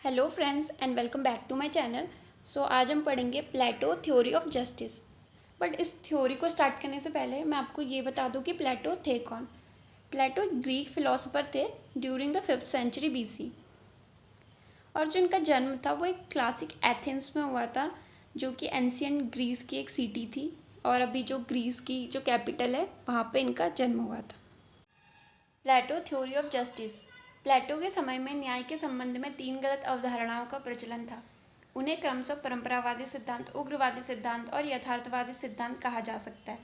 Hello friends and welcome back to my channel. आज हम पढ़ेंगे Plato theory of justice. But इस theory को स्टार्ट करने से पहले मैं आपको ये बता दूं कि प्लेटो थे कौन। प्लेटो एक ग्रीक फिलोसोफर थे during the 5th century BC। और जो इनका जन्म था वो एक क्लासिक एथेंस में हुआ था, जो कि एंशियंट ग्रीस की एक सिटी थी। और अभी जो ग्रीस की जो कैपिटल है वहाँ पे इनका जन्म हुआ था। प्लेटो थ्योरी ऑफ जस्टिस। प्लेटो के समय में न्याय के संबंध में 3 गलत अवधारणाओं का प्रचलन था। उन्हें क्रमशः परंपरावादी सिद्धांत, उग्रवादी सिद्धांत और यथार्थवादी सिद्धांत कहा जा सकता है।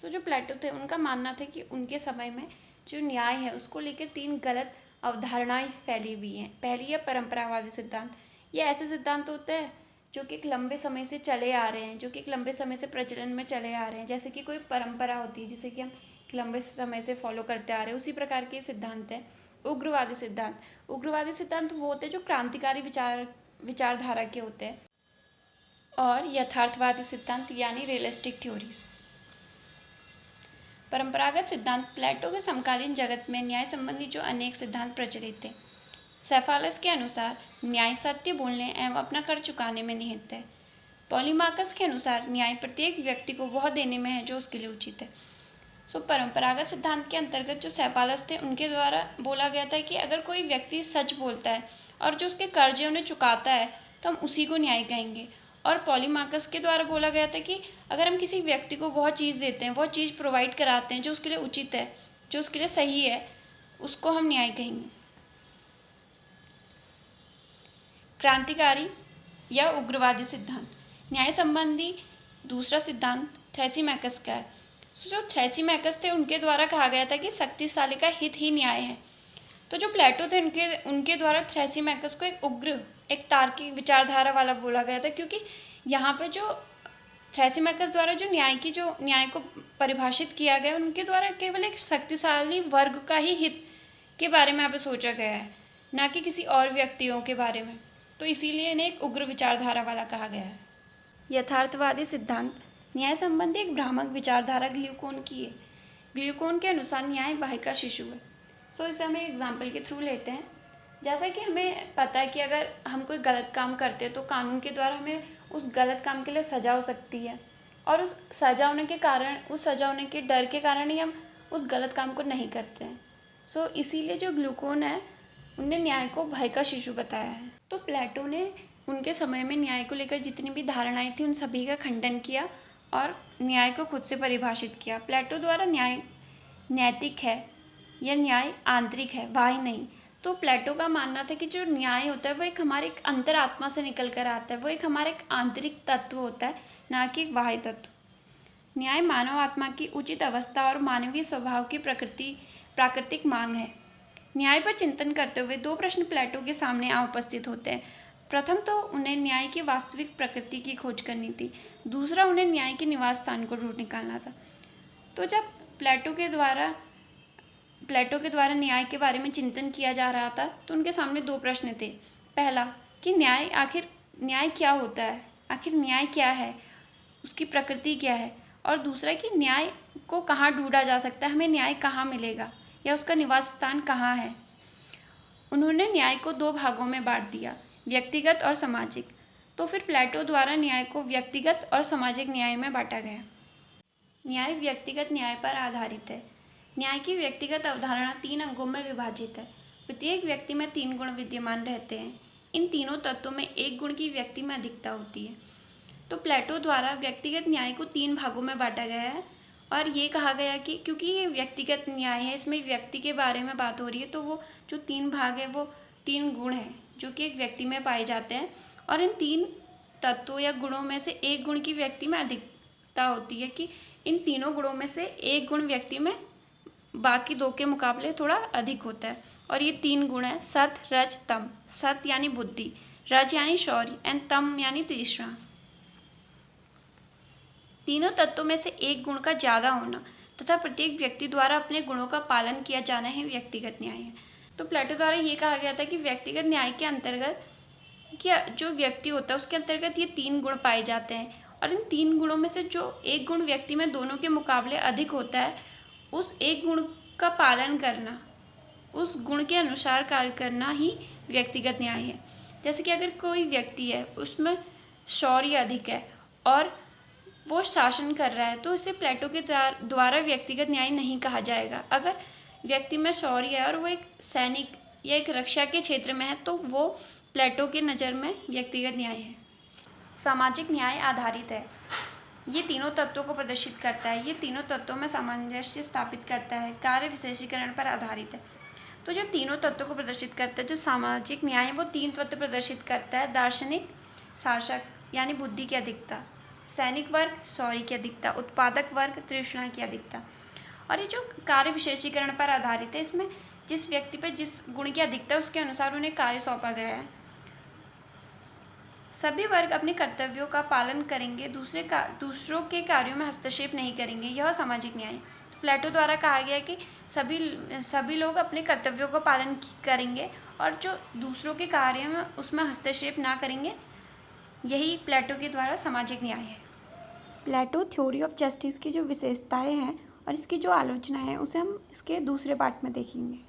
जो प्लेटो थे उनका मानना था कि उनके समय में जो न्याय है उसको लेकर 3 गलत अवधारणाएं फैली हुई हैं। पहली है परंपरावादी सिद्धांत। ये ऐसे सिद्धांत होते हैं जो कि एक लंबे समय से चले आ रहे हैं, जो कि एक लंबे समय से प्रचलन में चले आ रहे हैं। जैसे कि कोई परंपरा होती है जिसे कि हम लंबे समय से फॉलो करते आ रहे हैं, उसी प्रकार के सिद्धांत हैं। उग्रवादी सिद्धांत। उग्रवादी सिद्धांत वो होते हैं जो क्रांतिकारी विचारधारा के होते हैं। और यथार्थवादी सिद्धांत यानी रियलिस्टिक थ्योरीज। परंपरागत सिद्धांत। प्लेटो के समकालीन जगत में न्याय संबंधी जो अनेक सिद्धांत प्रचलित थे। सेफालस के अनुसार न्याय सत्य बोलने एवं अपना कर चुकाने में निहित है। पॉलीमार्कस के अनुसार न्याय प्रत्येक व्यक्ति को वह देने में है जो उसके लिए उचित है। परंपरागत सिद्धांत के अंतर्गत जो सेफालस थे उनके द्वारा बोला गया था कि अगर कोई व्यक्ति सच बोलता है और जो उसके कर्ज है उन्हें चुकाता है तो हम उसी को न्याय कहेंगे। और पॉलीमार्कस के द्वारा बोला गया था कि अगर हम किसी व्यक्ति को वह चीज़ देते हैं, वह चीज़ प्रोवाइड कराते हैं जो उसके लिए उचित है, जो उसके लिए सही है, उसको हम न्याय कहेंगे। क्रांतिकारी या उग्रवादी सिद्धांत। न्याय संबंधी दूसरा सिद्धांत थ्रैसिमैकस का है। जो थ्रैसिमैकस थे उनके द्वारा कहा गया था कि शक्तिशाली का हित ही न्याय है। तो जो प्लेटो थे उनके द्वारा थ्रैसिमैकस को एक उग्र, एक तार्किक विचारधारा वाला बोला गया था, क्योंकि यहाँ पे जो थ्रैसिमैकस द्वारा जो न्याय को परिभाषित किया गया, उनके द्वारा केवल एक शक्तिशाली वर्ग का ही हित के बारे में यहाँ पे सोचा गया है, ना कि किसी और व्यक्तियों के बारे में। तो इसीलिए इन्हें एक उग्र विचारधारा वाला कहा गया है। यथार्थवादी सिद्धांत। न्याय संबंधी एक भ्रामक विचारधारा ग्लूकोन की है। ग्लूकोन के अनुसार न्याय बाह्य का शिशु है। इसे हम एक एग्जाम्पल के थ्रू लेते हैं। जैसा कि हमें पता है कि अगर हम कोई गलत काम करते हैं तो कानून के द्वारा हमें उस गलत काम के लिए सजा हो सकती है, और उस सजा होने के डर के कारण ही हम उस गलत काम को नहीं करते हैं। इसीलिए जो ग्लूकोन है उनने न्याय को भय का शिशु बताया है। तो प्लेटो ने उनके समय में न्याय को लेकर जितनी भी धारणाएं थी उन सभी का खंडन किया और न्याय को खुद से परिभाषित किया। प्लेटो द्वारा न्याय नैतिक है या न्याय आंतरिक है, बाह्य नहीं। तो प्लेटो का मानना था कि जो न्याय होता है वो एक हमारे एक अंतरात्मा से निकल कर आता है, वो एक हमारे एक आंतरिक तत्व होता है, ना कि एक बाह्य तत्व। न्याय मानव आत्मा की उचित अवस्था और मानवीय स्वभाव की प्राकृतिक मांग है। न्याय पर चिंतन करते हुए 2 प्रश्न प्लेटो के सामने उपस्थित होते हैं। प्रथम तो उन्हें न्याय की वास्तविक प्रकृति की खोज करनी थी, दूसरा उन्हें न्याय के निवास स्थान को ढूंढ निकालना था। तो जब प्लेटो के द्वारा न्याय के बारे में चिंतन किया जा रहा था तो उनके सामने 2 प्रश्न थे। पहला कि न्याय क्या होता है, आखिर न्याय क्या है, उसकी प्रकृति क्या है, और दूसरा कि न्याय को कहाँ ढूंढा जा सकता है, हमें न्याय कहाँ मिलेगा या उसका निवास स्थान कहाँ है। उन्होंने न्याय को 2 भागों में बांट दिया, व्यक्तिगत और सामाजिक। तो फिर प्लेटो द्वारा न्याय को व्यक्तिगत और सामाजिक न्याय में बांटा गया। न्याय व्यक्तिगत न्याय पर आधारित है। न्याय की व्यक्तिगत अवधारणा 3 अंगों में विभाजित है। प्रत्येक व्यक्ति में 3 गुण विद्यमान रहते हैं। इन तीनों तत्वों में एक गुण की व्यक्ति में अधिकता होती है। तो प्लेटो द्वारा व्यक्तिगत न्याय को 3 भागों में बांटा गया है, और ये कहा गया कि क्योंकि ये व्यक्तिगत न्याय है, इसमें व्यक्ति के बारे में बात हो रही है, तो वो जो 3 भाग है वो 3 गुण हैं जो कि एक व्यक्ति में पाए जाते हैं, और इन 3 तत्वों या गुणों में से एक गुण की व्यक्ति में अधिकता होती है कि इन तीनों गुणों में से एक गुण व्यक्ति में बाकी 2 के मुकाबले थोड़ा अधिक होता है। और ये 3 गुण है सत, रज, तम। सत यानी बुद्धि, रज यानी शौर्य एंड तम यानी तृष्णा। तीनों तत्वों में से एक गुण का ज़्यादा होना तथा प्रत्येक व्यक्ति द्वारा अपने गुणों का पालन किया जाना ही व्यक्तिगत न्याय है। तो प्लेटो द्वारा ये कहा गया था कि व्यक्तिगत न्याय के अंतर्गत क्या जो व्यक्ति होता है उसके अंतर्गत ये 3 गुण पाए जाते हैं, और इन 3 गुणों में से जो एक गुण व्यक्ति में दोनों के मुकाबले अधिक होता है, उस एक गुण का पालन करना, उस गुण के अनुसार कार्य करना ही व्यक्तिगत न्याय है। जैसे कि अगर कोई व्यक्ति है उसमें शौर्य अधिक है और वो शासन कर रहा है तो उसे प्लेटो के द्वारा व्यक्तिगत न्याय नहीं कहा जाएगा। अगर व्यक्ति में शौर्य है और वो एक सैनिक या एक रक्षा के क्षेत्र में है तो वो प्लेटो की नज़र में व्यक्तिगत न्याय है। सामाजिक न्याय आधारित है। ये तीनों तत्वों को प्रदर्शित करता है। ये तीनों तत्वों में सामंजस्य स्थापित करता है। कार्य विशेषीकरण पर आधारित है। तो जो तीनों तत्वों को प्रदर्शित करता है, जो सामाजिक न्याय है वो 3 तत्व प्रदर्शित करता है। दार्शनिक शासक यानी बुद्धि की अधिकता, सैनिक वर्ग शौर्य की अधिकता, उत्पादक वर्ग तृष्णा की अधिकता। और ये जो कार्य विशेषीकरण पर आधारित है, इसमें जिस व्यक्ति पर जिस गुण की अधिकता है उसके अनुसार उन्हें कार्य सौंपा गया है। सभी वर्ग अपने कर्तव्यों का पालन करेंगे, दूसरों के कार्यों में हस्तक्षेप नहीं करेंगे। यह सामाजिक न्याय। प्लेटो द्वारा कहा गया कि सभी लोग अपने कर्तव्यों का पालन करेंगे और जो दूसरों के कार्य में उसमें हस्तक्षेप ना करेंगे। यही प्लेटो के द्वारा सामाजिक न्याय है। प्लेटो थ्योरी ऑफ जस्टिस की जो विशेषताएं हैं और इसकी जो आलोचना है उसे हम इसके दूसरे पार्ट में देखेंगे।